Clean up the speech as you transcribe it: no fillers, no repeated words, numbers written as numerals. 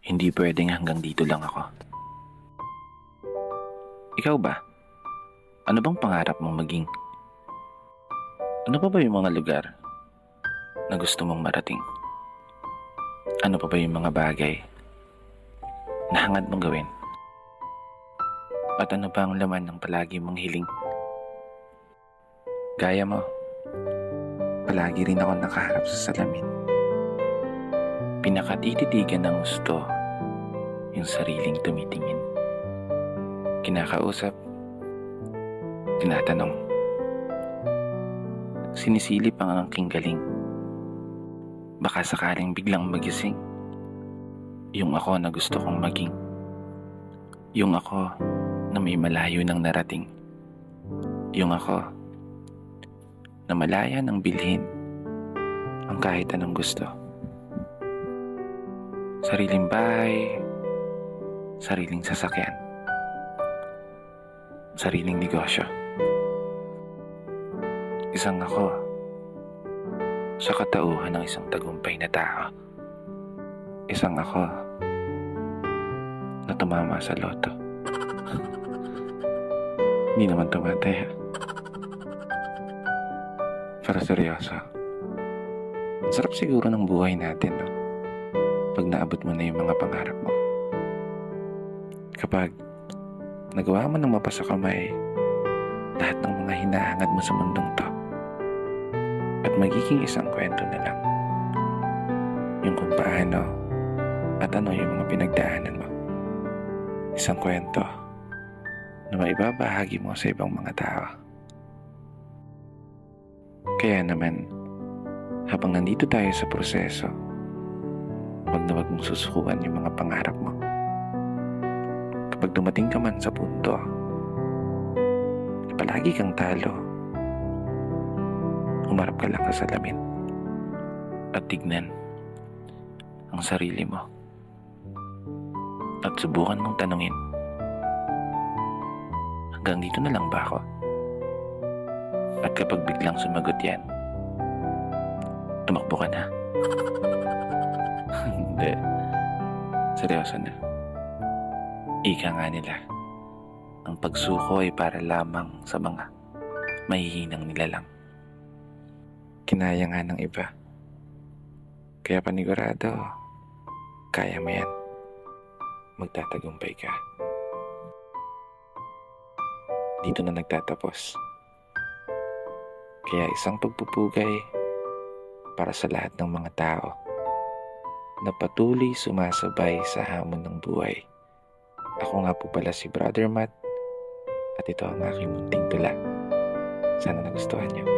Hindi pwedeng hanggang dito lang ako. Ikaw ba? Ano bang pangarap mong maging? Ano pa ba yung mga lugar na gusto mong marating? Ano pa ba yung mga bagay na hangad mong gawin? At ano ba ang laman ng palagi mong hiling? Gaya mo, palagi rin ako nakaharap sa salamin. Pinakatititigan ng gusto yung sariling tumitingin. Kinakausap, tinatanong, sinisilip ang aking galing. Baka sakaling biglang magising yung ako na gusto kong maging. Yung ako na may malayo ng narating. Yung ako na malaya ng bilhin ang kahit anong gusto. Sariling bahay, sariling sasakyan, sariling negosyo. Isang ako sa katauhan ng isang tagumpay na tao. Isang ako na tumama sa loto. Hindi naman tumataya. Pero seryoso, ang sarap siguro ng buhay natin, no? Pag naabot mo na yung mga pangarap mo. Kapag nagawa mo ng mapasa kamay lahat ng mga hinahangad mo sa mundong to, at magiging isang kwento na lang yung kung paano at ano yung mga pinagdaanan mo. Isang kwento na maibabahagi mo sa ibang mga tao. Kaya naman, habang nandito tayo sa proseso, wag na wag mong susukuan yung mga pangarap mo. Kapag dumating ka man sa punto na palagi kang talo, humarap ka lang sa salamin at tignan ang sarili mo at subukan mong tanungin, hanggang dito na lang ba ako? At kapag biglang sumagot yan, tumakbo ka na. Hindi, seryoso na. Ika nga nila, ang pagsuko ay para lamang sa mga mahihinang nilalang. Kinaya nga ng iba, kaya panigurado, kaya mo yan. Magtatagumpay ka. Dito na nagtatapos. Kaya isang pagpupugay para sa lahat ng mga tao na patuloy sumasabay sa hamon ng buhay. Ako nga po pala si Brother Matt at ito ang aking munting tula. Sana nagustuhan niyo.